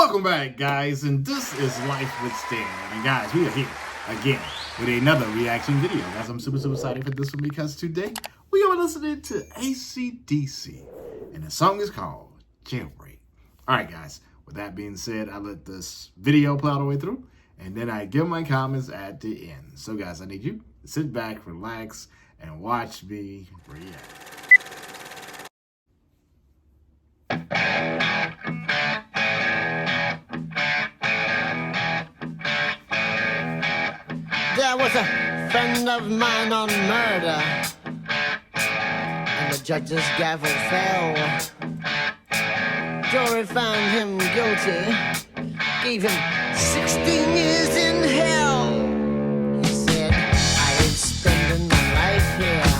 Welcome back, guys, and this is Life with Stan. And guys, we are here again with another reaction video. Guys, I'm super excited for this one because today we are listening to AC/DC, and the song is called Jailbreak. All right, guys, with that being said, I let this video play all the way through, and then I give my comments at the end. So, guys, I need you to sit back, relax, and watch me react. There was a friend of mine on murder, and the judge's gavel fell. Jury found him guilty, gave him 16 years in hell. He said, I ain't spending my life here,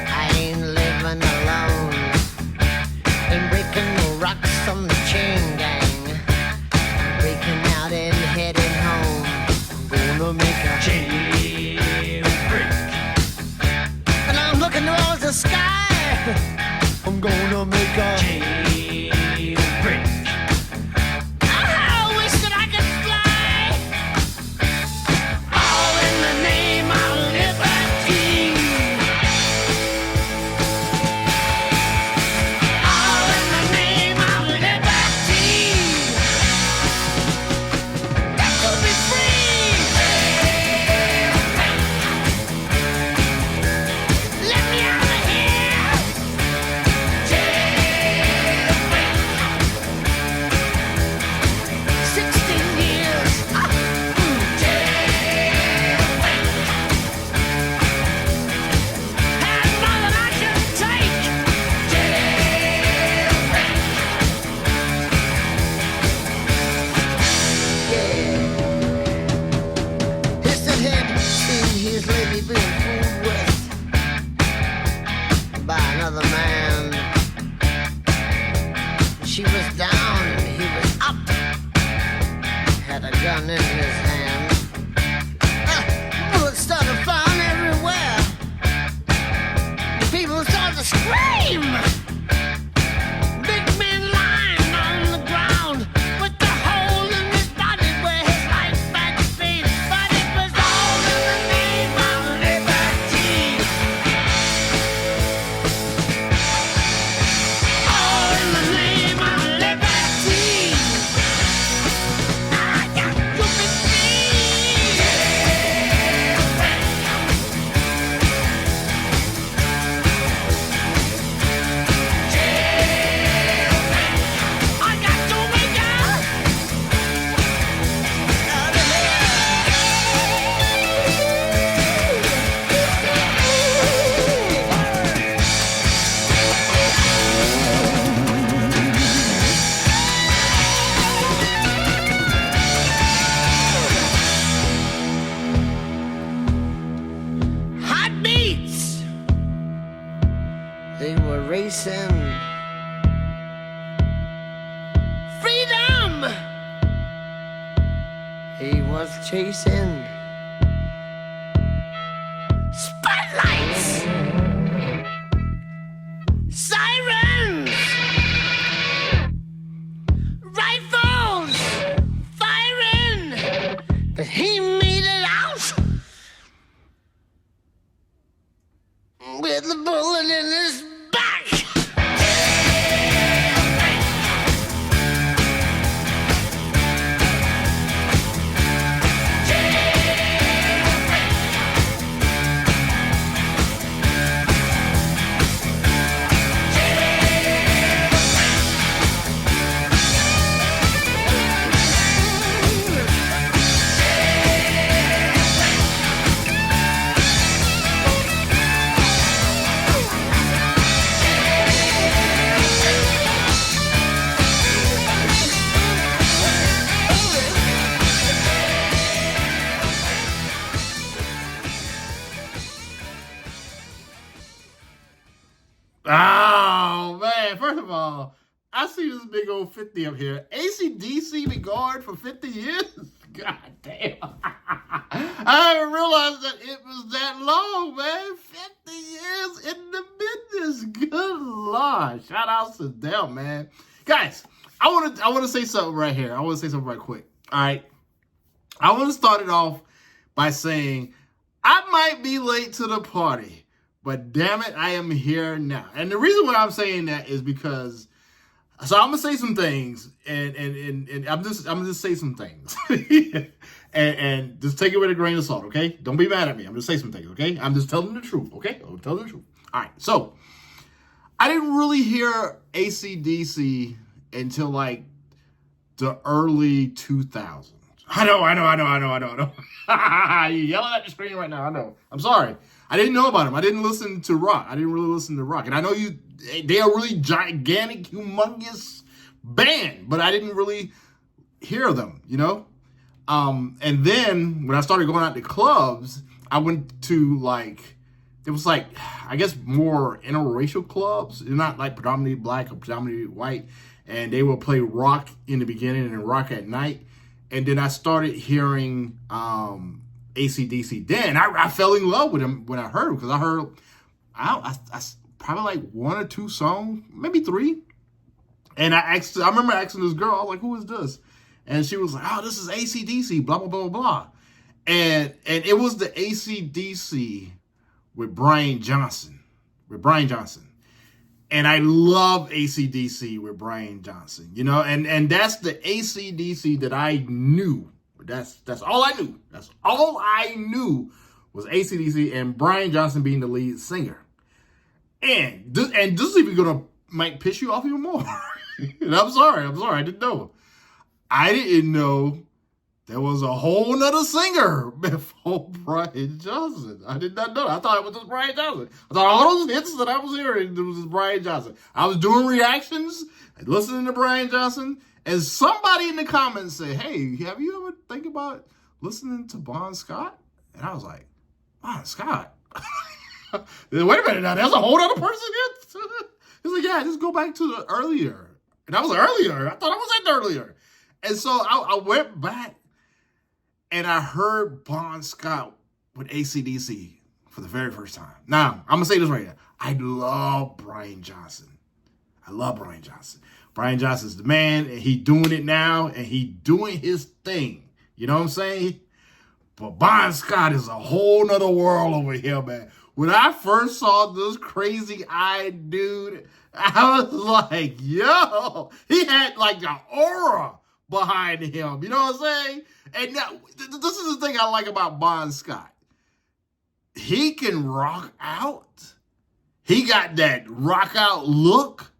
I ain't living alone, ain't breaking no rocks on the chain gang, I'm breaking out and heading home. Gonna make a jailbreak, and I'm looking towards the sky. I'm gonna make a jailbreak. I wish that I could fly, all in the name of liberty, all in the name of liberty. That could be free. Another man. She was down and he was up, had a gun in his hand. Bullets started flying everywhere. The people started to scream. Big man lying on the ground with the hole in his body where his life had been. But it was all in the name of liberty. They were racing. Freedom! He was chasing. Spotlights! Sirens! Rifles! Firing! But he made it out with the bullet in his back. Oh, man. First of all, I see this big old 50 up here. AC/DC been guard for 50 years? God damn. I didn't realize that it was that long, man. 50 years in the business. Good Lord. Shout out to them, man. Guys, I want to say something right here. I want to say something right quick. All right. I want to start it off by saying I might be late to the party, but damn it, I am here now. And the reason why I'm saying that is because, so I'm gonna say some things, and I'm gonna say some things, and just take it with a grain of salt, okay? Don't be mad at me. I'm just saying some things, okay? I'm just telling the truth, okay? I'm telling the truth. All right, so I didn't really hear AC/DC until like the early 2000s. I know. You're yelling at the screen right now. I know. I'm sorry. I didn't know about them. I didn't listen to rock. I didn't really listen to rock. And I know they are really gigantic, humongous band, but I didn't really hear them, you know? And then when I started going out to clubs, I went to it was like, I guess more interracial clubs. They're not like predominantly black or predominantly white. And they would play rock in the beginning and rock at night. And then I started hearing AC/DC. Then I fell in love with him when I heard him, because I heard I probably like one or two songs, maybe three. And I remember asking this girl, I was like, "Who is this?" And she was like, "Oh, this is AC/DC, blah blah blah blah." And it was the AC/DC with Brian Johnson. And I love AC/DC with Brian Johnson, you know, and that's the AC/DC that I knew. That's all I knew. That's all I knew was AC/DC and Brian Johnson being the lead singer. And this is even might piss you off even more. And I'm sorry, I didn't know. I didn't know there was a whole nother singer before Brian Johnson. I did not know that. I thought it was just Brian Johnson. I thought all those hits that I was hearing, it was just Brian Johnson. I was doing reactions and listening to Brian Johnson, and somebody in the comments said, "Hey, have you ever think about listening to Bon Scott?" And I was like, "Bon Scott?" Wait a minute now, there's a whole other person here? He's like, "Yeah, just go back to the earlier." And I was like, earlier? I thought I was at earlier. And so I went back, and I heard Bon Scott with AC/DC for the very first time. Now, I'm going to say this right here. I love Brian Johnson. Brian Johnson's the man, and he doing it now, and he doing his thing. You know what I'm saying? But Bon Scott is a whole nother world over here, man. When I first saw this crazy-eyed dude, I was like, yo, he had like an aura behind him. You know what I'm saying? And now, this is the thing I like about Bon Scott. He can rock out. He got that rock out look.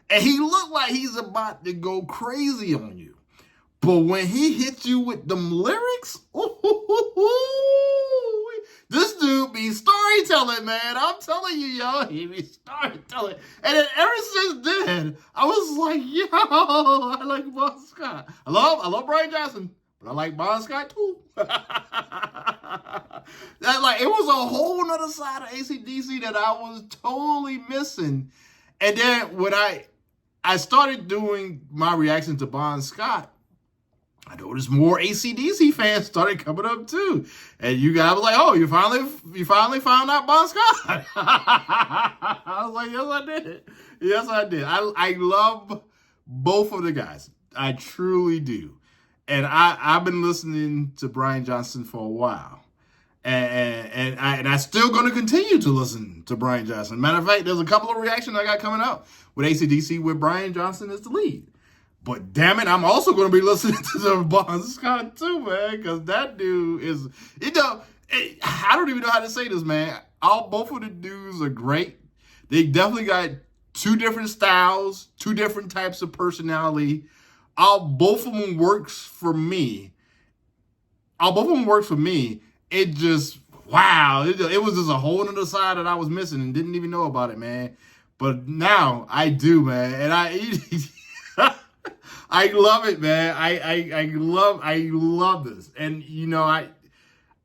And he looked like he's about to go crazy on you. But when he hits you with them lyrics, this dude be storytelling, man. I'm telling you, yo, he be storytelling. And then ever since then, I was like, yo, I like Bon Scott. I love Brian Johnson, but I like Bon Scott too. It was a whole nother side of AC/DC that I was totally missing. And then when I started doing my reaction to Bon Scott, I noticed more AC/DC fans started coming up too. And you guys were like, "Oh, you finally found out Bon Scott." I was like, "Yes, I did. Yes, I did." I love both of the guys. I truly do. And I've been listening to Brian Johnson for a while. And I still going to continue to listen to Brian Johnson. Matter of fact, there's a couple of reactions I got coming up with AC/DC with Brian Johnson as the lead. But damn it, I'm also going to be listening to the Bon Scott too, man, because that dude is, I don't even know how to say this, man. Both of the dudes are great. They definitely got two different styles, two different types of personality. Both of them works for me. It just, wow. It was just a whole other side that I was missing and didn't even know about it, man. But now I do, man. And I love it, man. I love this. And, you know,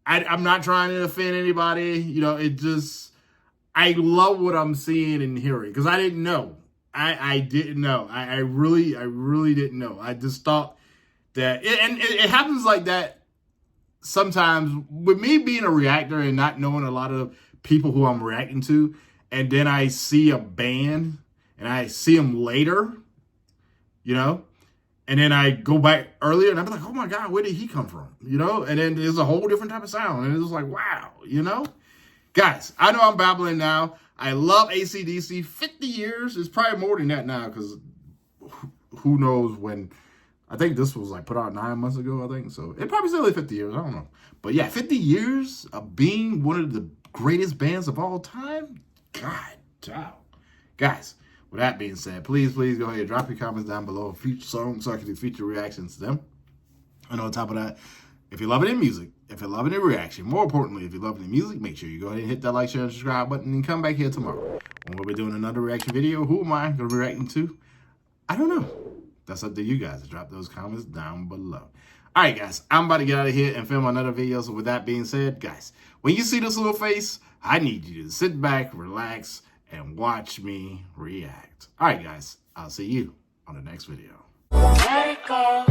I'm not trying to offend anybody. You know, I love what I'm seeing and hearing, because I didn't know. I didn't know. I really didn't know. I just thought that, it happens like that sometimes with me being a reactor and not knowing a lot of people who I'm reacting to. And then I see a band and I see them later, you know, And then I go back earlier and I'm like, oh my God, where did he come from? You know? And then there's a whole different type of sound. And it's like, wow, you know? Guys, I know I'm babbling now. I love AC/DC. 50 years is probably more than that now because who knows when. I think this was like put out 9 months ago, I think. So it probably still is 50 years. I don't know. But yeah, 50 years of being one of the greatest bands of all time. God, damn. Guys, with that being said, please go ahead and drop your comments down below. Future songs so I can do future reactions to them. And on top of that, if you're loving the music, if you're loving the reaction, more importantly, if you're loving the music, make sure you go ahead and hit that like, share, and subscribe button and come back here tomorrow when we'll be doing another reaction video. Who am I going to be reacting to? I don't know. That's up to you guys to drop those comments down below. All right, guys, I'm about to get out of here and film another video. So with that being said, guys, when you see this little face, I need you to sit back, relax, and watch me react. All right, guys, I'll see you on the next video. Let it go,